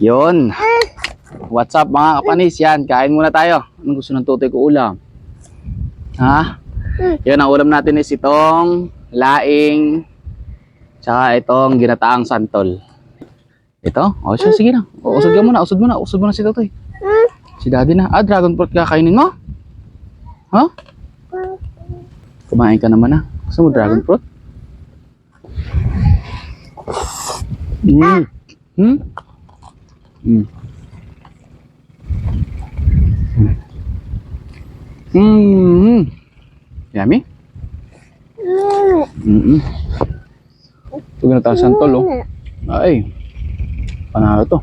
Yun. What's up mga kapanis? Yan, kain muna tayo. Anong gusto ng tutoy ko ulam? Ha? Yun, ang ulam natin is itong laing, tsaka itong ginataang santol. Ito? O siya, sige na. Usod ka muna, usod muna si tutoy. Si daddy na. Ah, dragon fruit kakainin mo? Ha? Kumain ka naman na. Gusto mo dragon fruit? Yummy? Ito ginataang santol, oh. Ay, panalo to.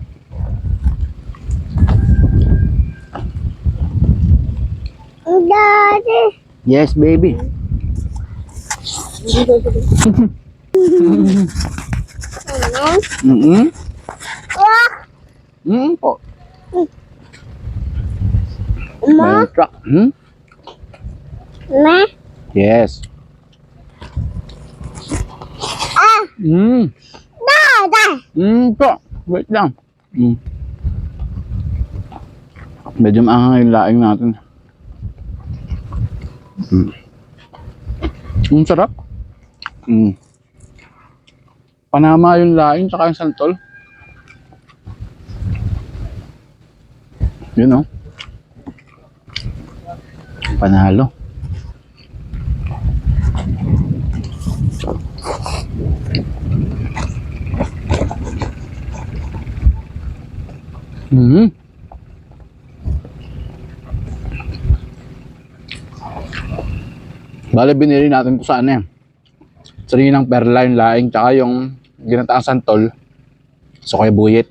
Daddy. Yes, baby. Po. Ma? Truck. Ma? Yes. Dada. Po. Wait lang. Medyo maanghang yung laing natin. Sarap. Panama yung laing tsaka yung santol. Yun, oh. Panalo. Bale, binili natin ito sa ano eh. Sarinang perla yung laing, tsaka yung ginataang santol. So kaya buyit.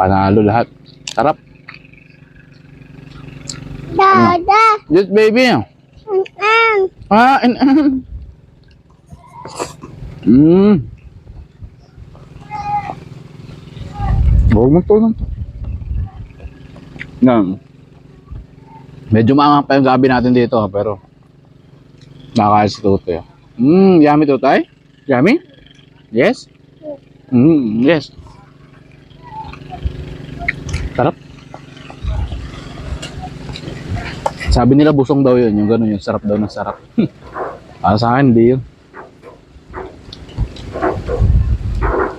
Panalo lahat. Sarap. Dada. Yes, baby. Ah, Huwag mo to lang. Yan. Medyo maangang pa yung gabi natin dito, pero makakain si Tutoy. Yummy, Tutoy? Yummy? Yes? Yes. Sarap. Sabi nila busong daw yun, yung gano'n, yung sarap daw ng sarap. Para sa akin, hindi yun.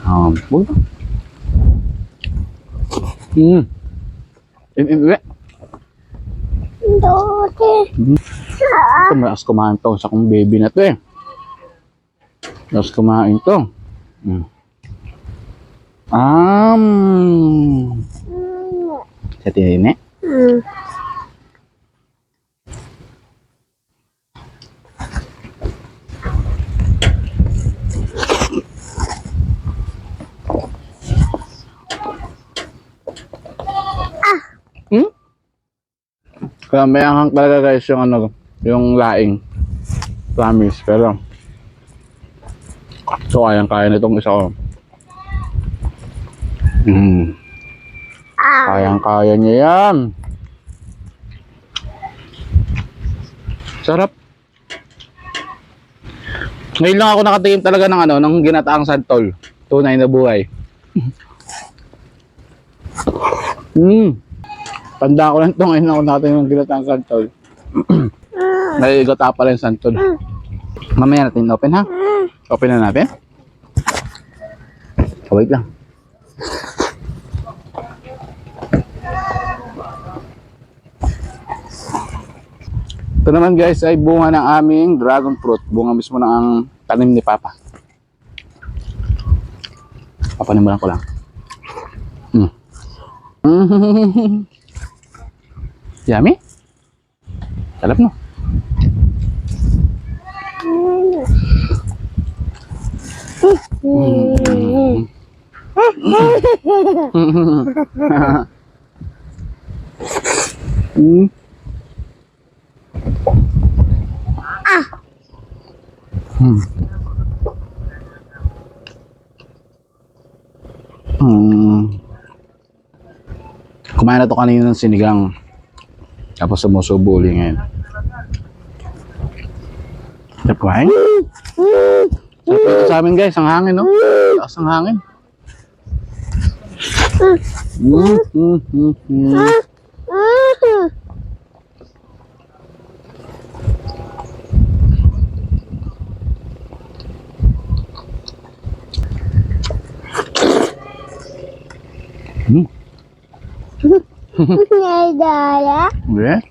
Huwag ba? Daddy. Ito, may as kumain to sa kong baby na to eh. As kumain to. Sa tinine. Kaya may anghang talaga guys yung ano, yung laing. Promise, pero so kayang-kaya nitong isa ko. Kayang-kaya niya yan. Sarap. Ngayon lang ako nakatingin talaga ng ano, ng ginataang santol. Tunay na buhay. Tanda ko lang ito, ngayon ako nakatingin ng ginataang santol. Naiigata pala yung santol. Mamaya natin open, ha? Open na natin. Wait lang. Ito naman guys ay bunga ng aming dragon fruit. Bunga mismo ng ang tanim ni Papa. Papanimulan ko lang. Yummy? Sarap, no? Kumain na to kanina ng sinigang. Tapos sumusubo ulit ngayon. Sarap kumain? Sarap ito sa amin guys, ang hangin, no? Taas ang hangin. Dada. Yeah.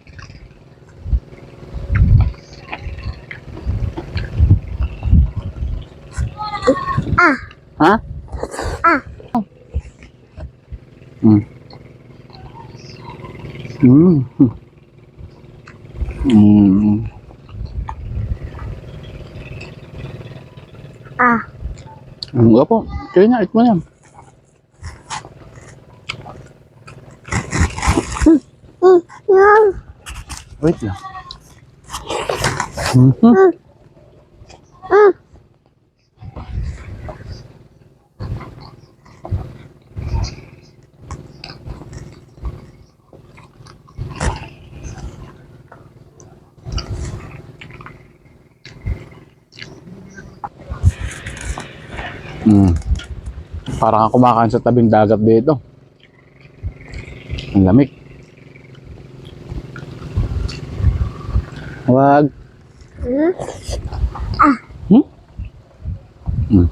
Ha? Mm. Mm. Mm. Enggak po. Kayaknya itu mana? Wait lang. Parang ako kumakain sa tabing dagat dito. Ang lamig. Wag. Hmm? Hmm.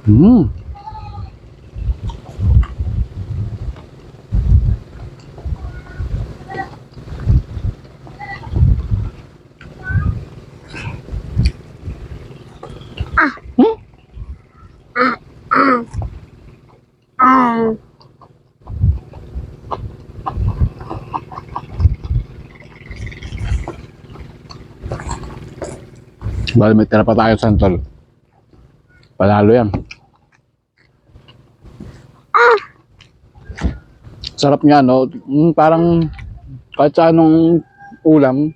Hmm. Bali may tira pa tayo, Santol. Panalo yan. Sarap niya, no? Parang kahit sa anong ulam,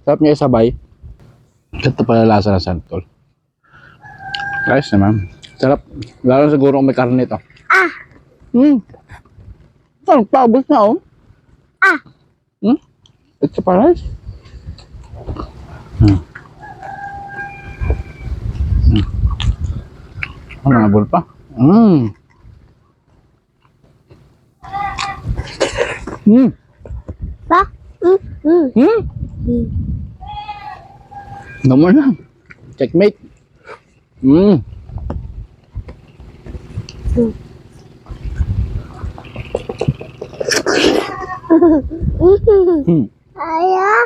sarap niya isabay. Ito pala lasa ng Santol. Guys naman. Sarap. Lalo siguro kung may karne ito. Parang paubos na, oh. It's a paradise. Ano nga bol pa? Pa? No more na. Checkmate. Ayah.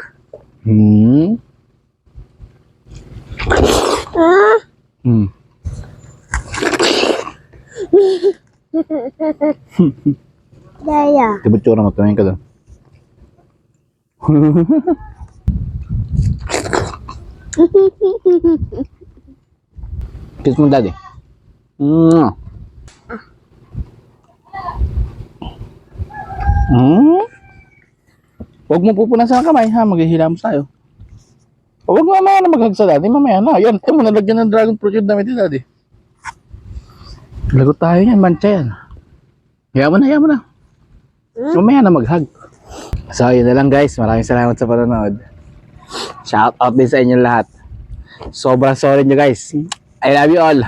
Daya. Tiba tsura mo, tumingin ka doon. Kiss mo, daddy. Huwag mo pupunasan ang kamay, ha? Maghihilamos tayo. Huwag mamaya na maghag sa daddy, mamaya na. Yan, mo nalagyan ng dragon fruit yung damit ni daddy. Lagot tayo yan, mancha yan. Hayaan mo na. Mamaya na maghag. So, yun na lang guys. Maraming salamat sa panonood. Shout out din sa inyo lahat. Sobrang sorry nyo guys. I love you all.